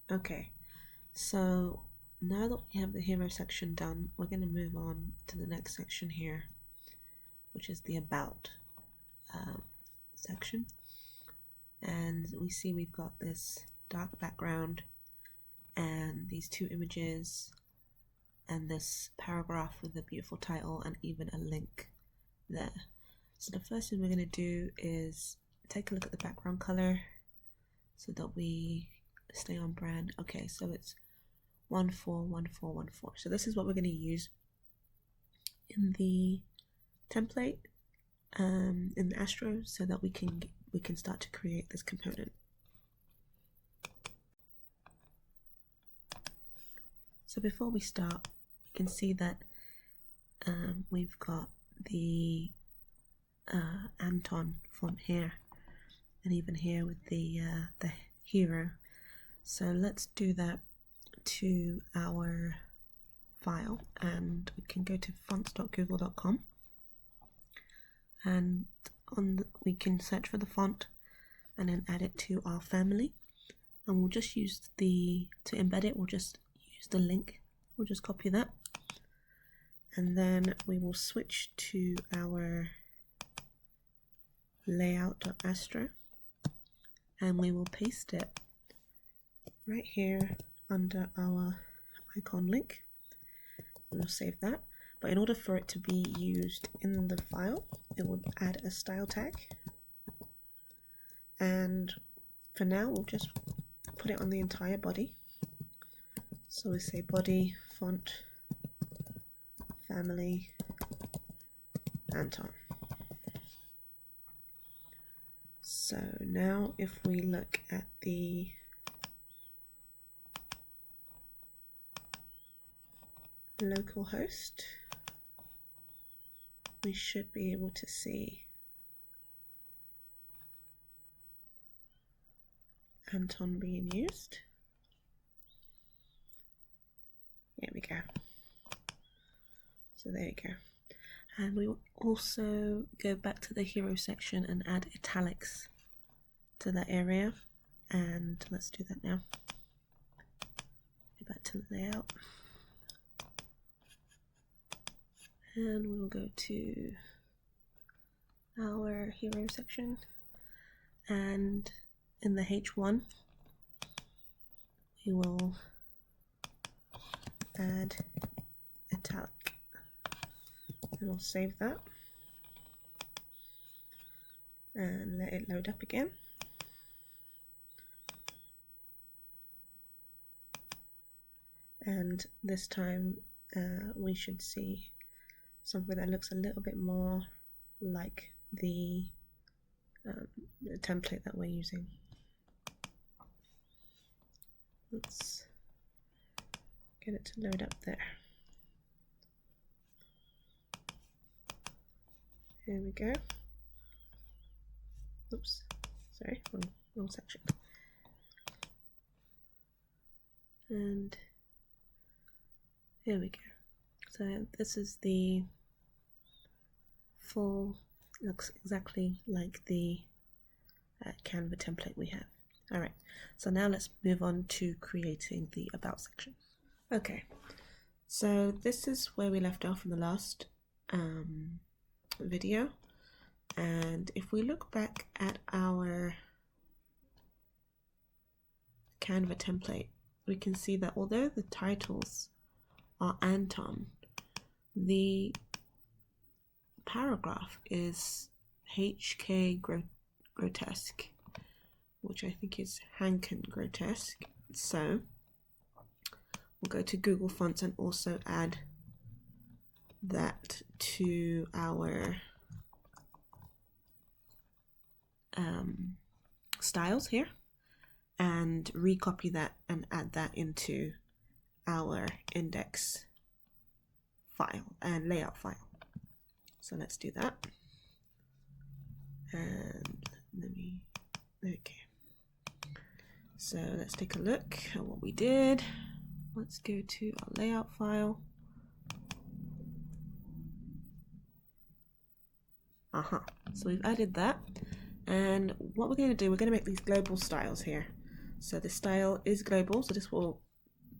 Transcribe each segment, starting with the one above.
Okay, so now that we have the hero section done, we're going to move on to the next section here, which is the about section. And we see we've got this dark background and these two images and this paragraph with a beautiful title and even a link there. So the first thing we're going to do is take a look at the background color so that we stay on brand. Okay, so it's 141414. So this is what we're going to use in the template in the Astro so that we can start to create this component. So before we start, you can see that we've got the Anton font here, and even here with the hero. So let's do that to our file, and we can go to fonts.google.com, and we can search for the font and then add it to our family, and we'll just use to embed it, we'll just use the link. We'll just copy that, and then we will switch to our layout.astro, and we will paste it right here under our icon link. We'll save that, but in order for it to be used in the file, it will add a style tag, and for now we'll just put it on the entire body. So we say body font family Anton. So now if we look at the local host, we should be able to see Anton being used. There we go. So there you go. And we will also go back to the hero section and add italics to that area. And let's do that now. Go back to layout. And we will go to our hero section. And in the H1, we will add italic. And we'll save that and let it load up again. And this time we should see something that looks a little bit more like the template that we're using. Let's get it to load up there. Here we go. Oops, sorry, wrong section. And here we go. So this is the full, looks exactly like the Canva template we have. Alright, so now let's move on to creating the about section. Okay, so this is where we left off in the last video, and if we look back at our Canva template, we can see that although the titles are Anton, the paragraph is HK grotesque, which I think is Hanken grotesque. So we'll go to Google Fonts and also add that to our styles here, and recopy that and add that into our index file and layout file. So let's do that. And okay. So let's take a look at what we did. Let's go to our layout file. So we've added that, and what we're going to do, we're going to make these global styles here. So the style is global, so this will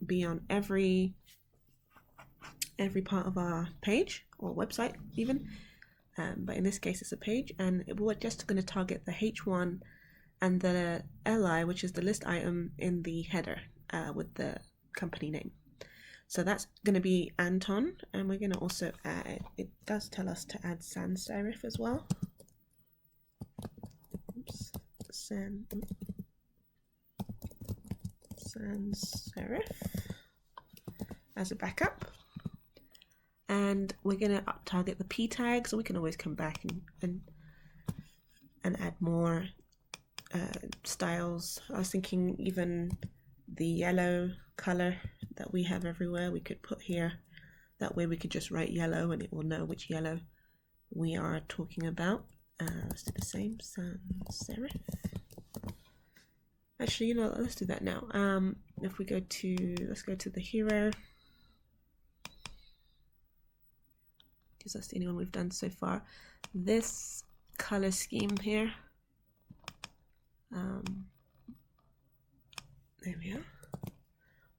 be on every part of our page or website even, but in this case it's a page, and we're just going to target the H1 and the LI, which is the list item, in the header with the company name. So that's going to be Anton, and we're going to also add, it does tell us to add sans serif as well. Oops, sans serif as a backup. And we're going to target the P tag, so we can always come back and add more styles. I was thinking even the yellow color that we have everywhere we could put here. That way we could just write yellow and it will know which yellow we are talking about. Let's do the same, sans serif. Actually, you know, let's do that now. If we go to, let's go to the hero, because that's the only one we've done so far. This color scheme here, there we are.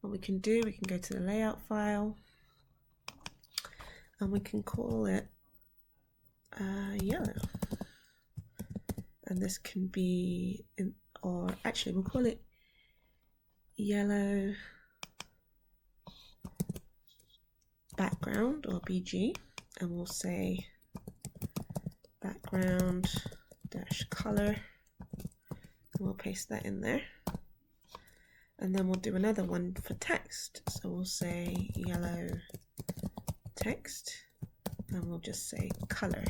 What we can do, we can go to the layout file and we can call it yellow, and this can be in, or actually we'll call it yellow background, or BG, and we'll say background dash color, and we'll paste that in there. And then we'll do another one for text, so we'll say yellow text, and we'll just say color.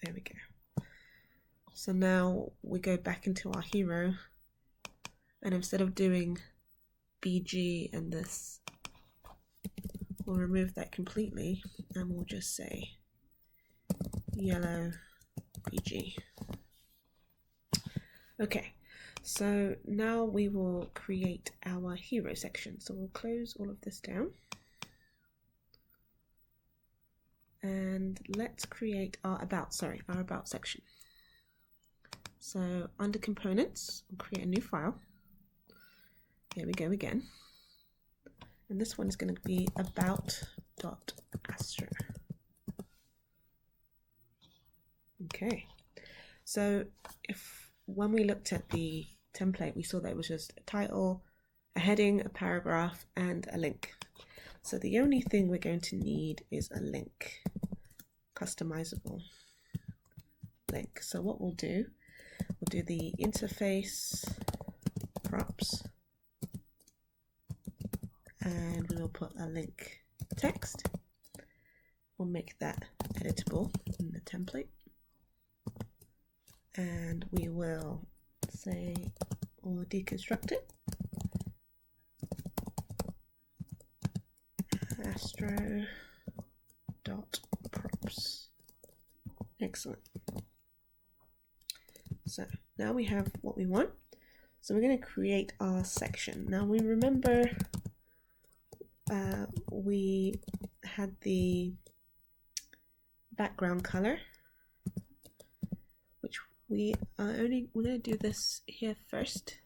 There we go. So now we go back into our hero, and instead of doing BG and this, we'll remove that completely, and we'll just say yellow BG. Okay, so now we will create our hero section. So we'll close all of this down. And let's create our about section. So under components, we'll create a new file. Here we go again. And this one is going to be about.astro. Okay, so when we looked at the template, we saw that it was just a title, a heading, a paragraph, and a link. So the only thing we're going to need is a link, customizable link. So what we'll do the interface props, and we will put a link text. We'll make that editable in the template. And we will say, or deconstruct it, astro.props. Excellent. So now we have what we want. So we're going to create our section. Now we remember we had the background color, which we're going to do this here first,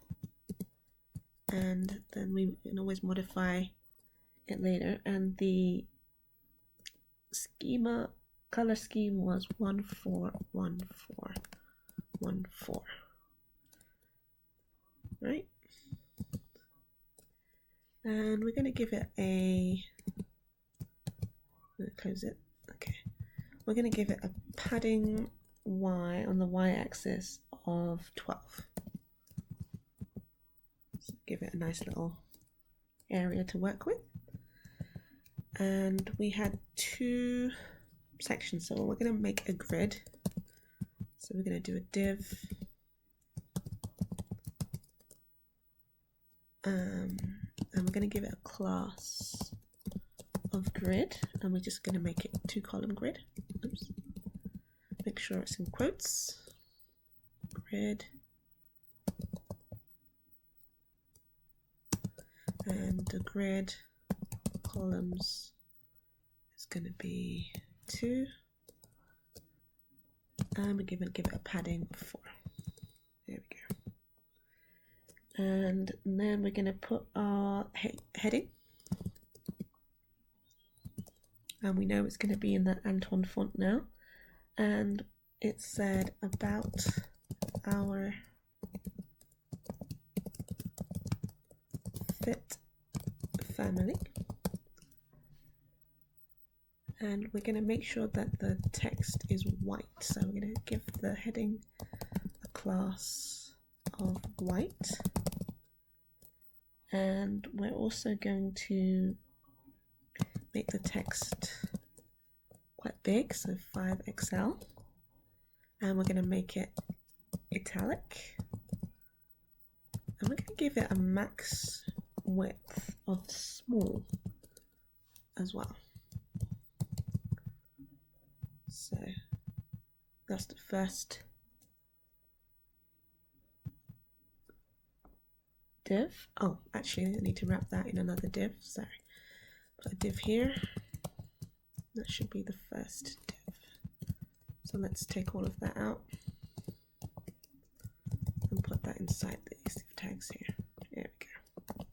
and then we can always modify it later. And the color scheme was 141414, right? And we're going to give it a, I'm going to close it. Okay, we're going to give it a padding Y on the y-axis of 12. So give it a nice little area to work with. And we had two sections, so we're going to make a grid. So we're going to do a div, and we're going to give it a class of grid, and we're just going to make it 2-column grid. Oops. Make sure it's in quotes, grid, and the grid columns is going to be 2, and we're going to give it a padding 4. And then we're going to put our heading. And we know it's going to be in the Anton font now. And it said about our fit family. And we're going to make sure that the text is white. So we're going to give the heading a class of white. And we're also going to make the text quite big, so 5XL. And we're going to make it italic. And we're going to give it a max width of small as well. So that's the first div. Oh, actually I need to wrap that in another div. Sorry. Put a div here. That should be the first div. So let's take all of that out and put that inside these div tags here. There we go.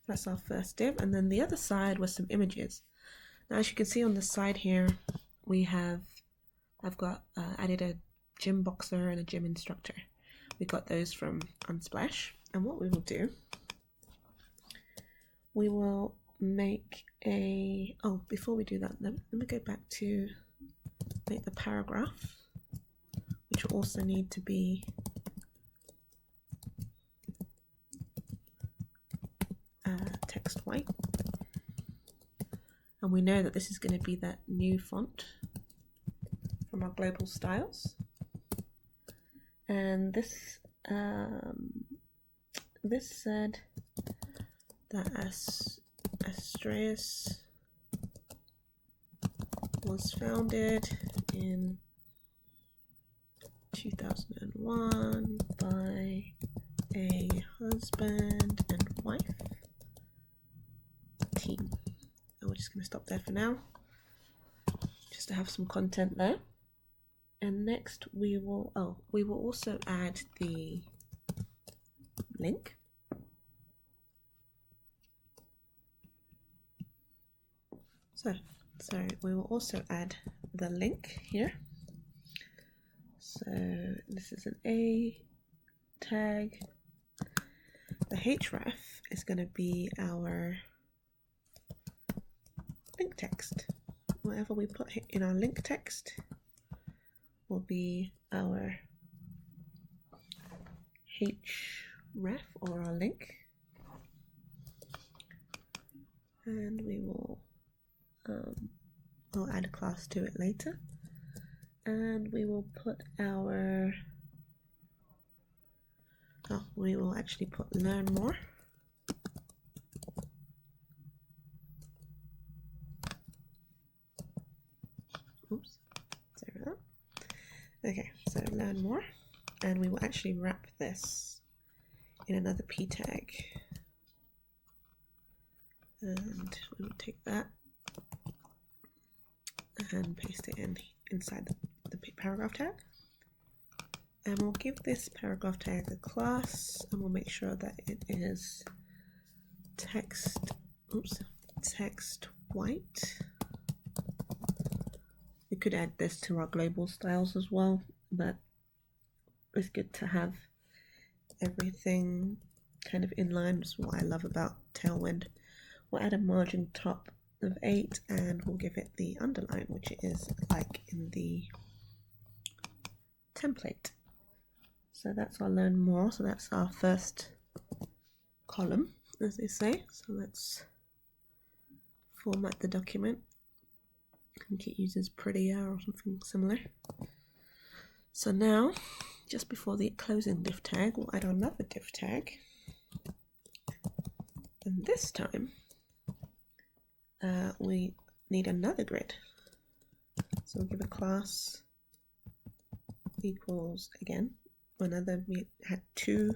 That's our first div. And then the other side was some images. Now as you can see on the side here, I've got added a gym boxer and a gym instructor. We got those from Unsplash. And what we will do, we will make a, oh, before we do that, let me go back to make the paragraph, which will also need to be text white. And we know that this is going to be that new font from our global styles. And this this said that Astrojs was founded in 2001 by a husband and wife team. And we're just going to stop there for now, just to have some content there. And next we will also add the link. So we will also add the link here. So this is an A tag. The href is going to be our link text. Whatever we put in our link text will be our href or our link. And we will we'll add a class to it later. And we will put our, we will actually put learn more. Oops, sorry about that. Okay, so learn more. And we will actually wrap this in another p tag. And we will take that and paste it inside the paragraph tag. And we'll give this paragraph tag a class, and we'll make sure that it is text white. We could add this to our global styles as well, but it's good to have everything kind of in line. That's what I love about Tailwind. We'll add a margin top of 8 and we'll give it the underline, which it is like in the template. So that's our learn more. So that's our first column, as they say. So let's format the document. I think it uses prettier or something similar. So now, just before the closing div tag, we'll add another div tag. And this time, we need another grid. So we'll give a class equals, again, another, we had two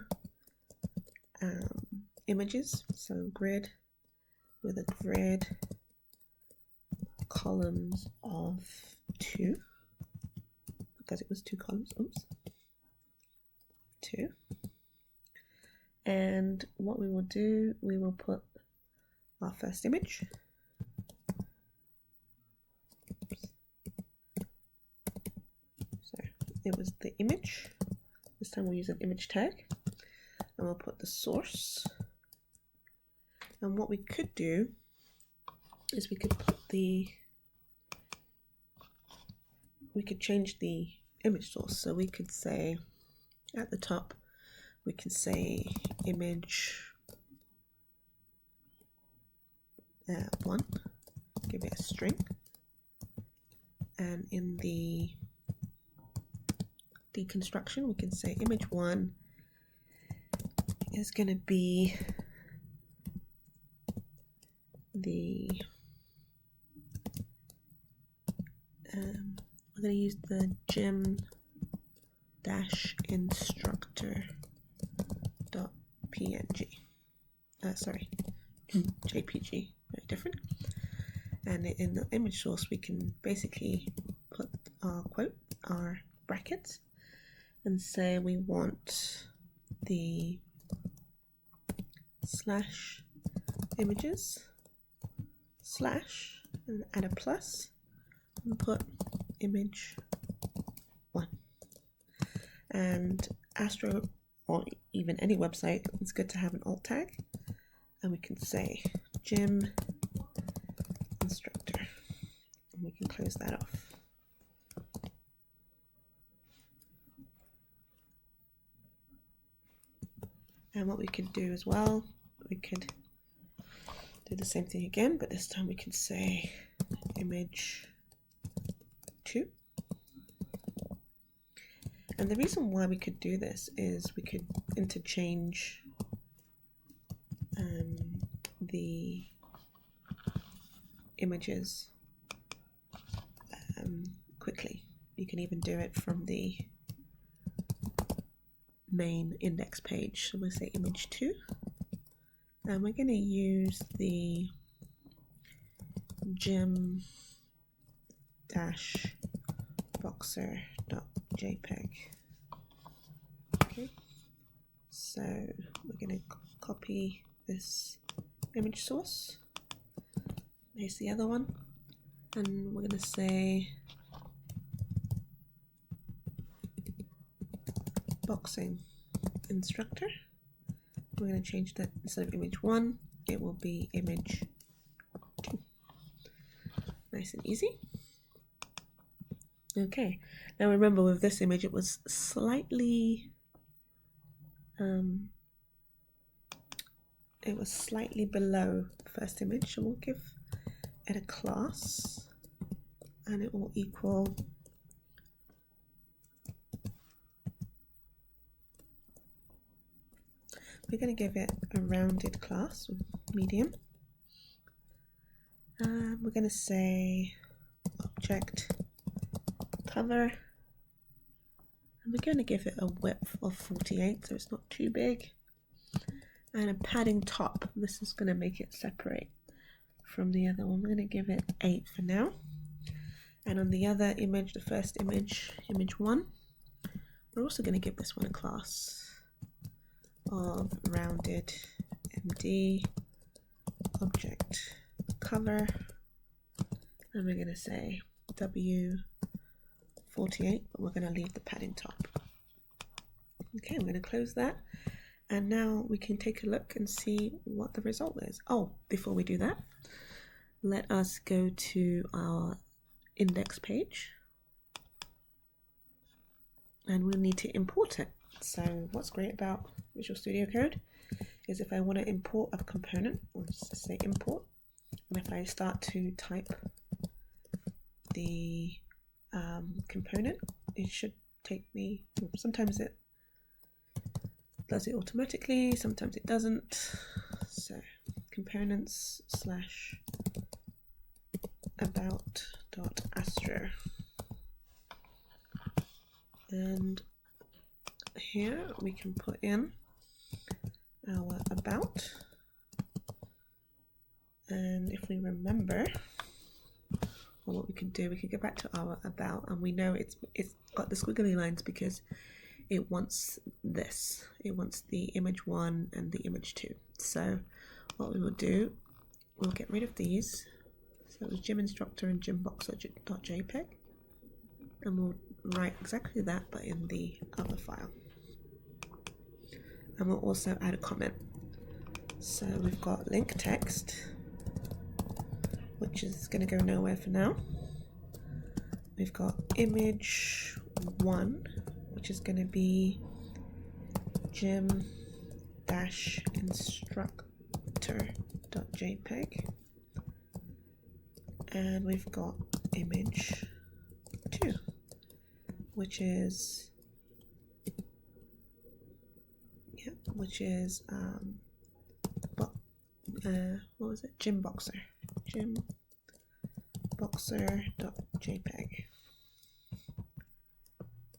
images, so grid with a grid columns of 2, because it was 2 columns, oops, 2. And what we will do, we will put our first image. So it was the image. This time we'll use an image tag, and we'll put the source. And what we could do is we could change the image source. So we could say at the top, we can say image 1, give it a string, and in the deconstruction we can say image 1 is going to be we're going to use the gym-instructor.png. JPG, very different. And in the image source, we can basically put our our brackets, and say we want the slash images slash, and add a plus, and put image 1. And Astro, or even any website, it's good to have an alt tag, and we can say gym instructor, and we can close that off. And what we could do as well, we could do the same thing again, but this time we can say image 2. And the reason why we could do this is we could interchange the images quickly. You can even do it from the main index page. So we'll say image 2, and we're going to use the gym-boxer.jpg. Okay, so we're going to copy this image source, paste the other one, and we're going to say boxing instructor. We're going to change that, instead of image 1, it will be image 2. Nice and easy. Okay, now remember with this image it was slightly below the first image, so we'll give it a class, and it will equal we're going to give it a rounded class, medium. We're going to say object cover, and we're going to give it a width of 48, so it's not too big, and a padding top. This is going to make it separate from the other one. We're going to give it 8 for now. And on the other image, the first image, image 1, we're also going to give this one a class of rounded MD object cover, and we're going to say W48, but we're going to leave the padding top. Okay, we're going to close that, and now we can take a look and see what the result is. Oh, before we do that, let us go to our index page, and we'll need to import it. So what's great about Visual Studio Code is if I want to import a component, I'll just say import, and if I start to type the component, it should take me, sometimes it does it automatically, sometimes it doesn't. So components slash about.astro, and here we can put in our about, and if we remember, well, what we can do, we can go back to our about, and we know it's got the squiggly lines because it wants this. It wants the image 1 and the image 2. So what we will do, we'll get rid of these. So it was gym instructor and gymboxer.jpg, and we'll write exactly that but in the other file. And we'll also add a comment. So we've got link text, which is going to go nowhere for now. We've got image 1, which is going to be gym-instructor.jpg, and we've got image 2, which is what was it? gymboxer.jpg.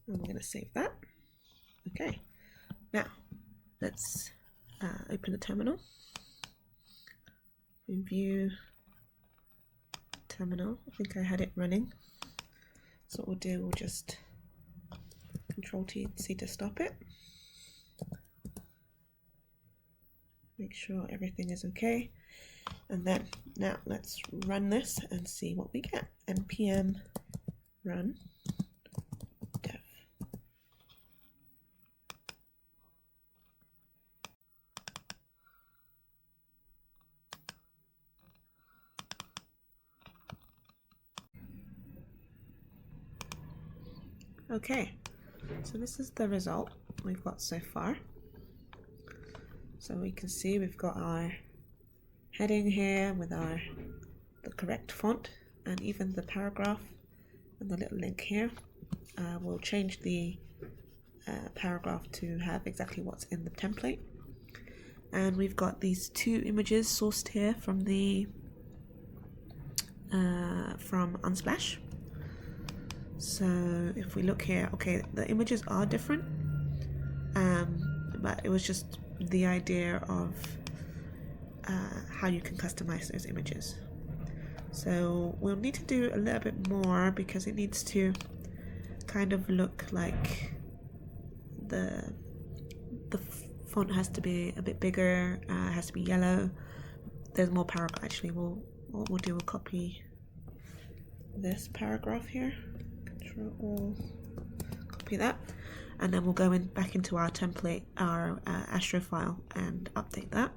And we're going to save that. Okay, now let's open the terminal. In view terminal, I think I had it running. So what we'll do, we'll just Control-T to stop it. Make sure everything is okay. And then now let's run this and see what we get. npm run dev. Okay, so this is the result we've got so far. So we can see we've got our heading here with the correct font, and even the paragraph and the little link here. We'll change the paragraph to have exactly what's in the template. And we've got these 2 images sourced here from Unsplash. So if we look here, okay, the images are different, but it was just the idea of how you can customize those images. So we'll need to do a little bit more because it needs to kind of look like the font has to be a bit bigger, has to be yellow. There's more paragraph. Actually, what we'll do, we'll copy this paragraph here. Control copy that, and then we'll go back into our template, our Astro file, and update that,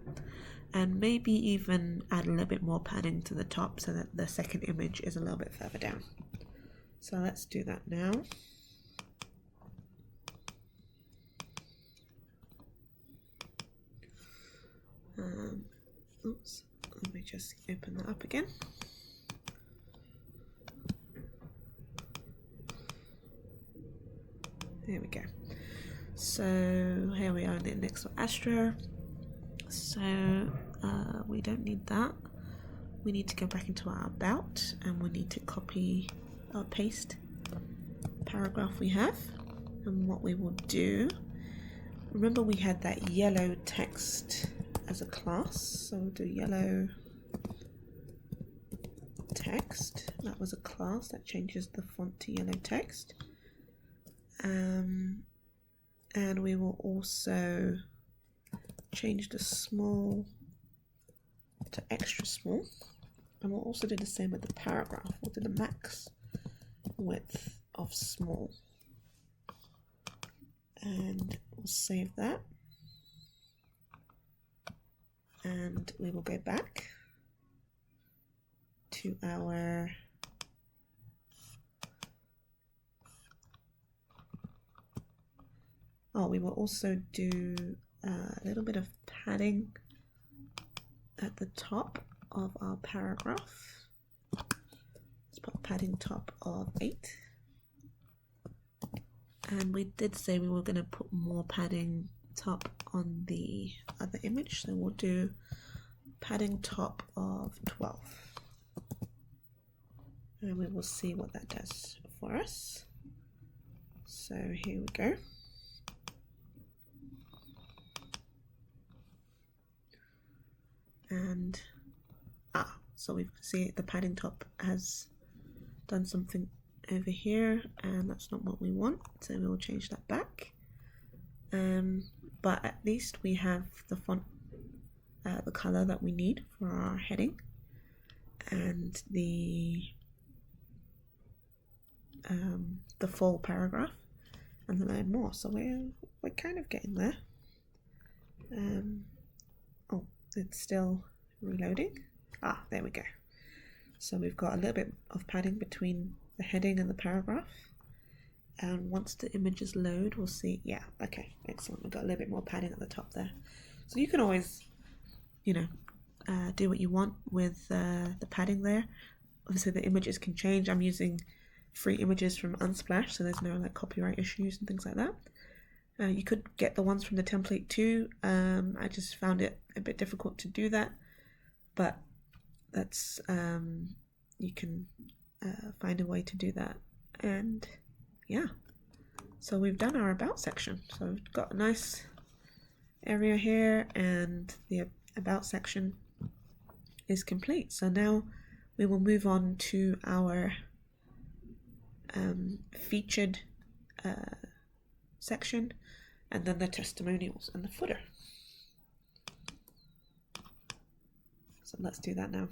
and maybe even add a little bit more padding to the top so that the second image is a little bit further down. So let's do that now. Oops, let me just open that up again. There we go. So here we are in the index for Astro. So we don't need that. We need to go back into our about, and we need to copy or paste the paragraph we have. And what we will do, remember we had that yellow text as a class, so we'll do yellow text. That was a class that changes the font to yellow text. And we will also change the small to extra small, and we'll also do the same with the paragraph. We'll do the max width of small, and we'll save that, and we will go back to our we will also do a little bit of padding at the top of our paragraph. Let's put padding top of 8. And we did say we were going to put more padding top on the other image, so we'll do padding top of 12. And we will see what that does for us. So here we go. And so we can see the padding top has done something over here, and that's not what we want, so we will change that back. but at least we have the font, the color that we need for our heading, and the full paragraph, and then add more. So we're kind of getting there. Oh, it's still reloading. Ah, there we go. So we've got a little bit of padding between the heading and the paragraph. And once the images load, we'll see. Yeah, okay, excellent. We've got a little bit more padding at the top there. So you can always, you know, do what you want with the padding there. Obviously, the images can change. I'm using free images from Unsplash, so there's no like copyright issues and things like that. You could get the ones from the template too. I just found it a bit difficult to do that, but that's you can find a way to do that. And yeah, so we've done our about section. So we've got a nice area here, and the about section is complete. So now we will move on to our featured section, and then the testimonials and the footer. So let's do that now.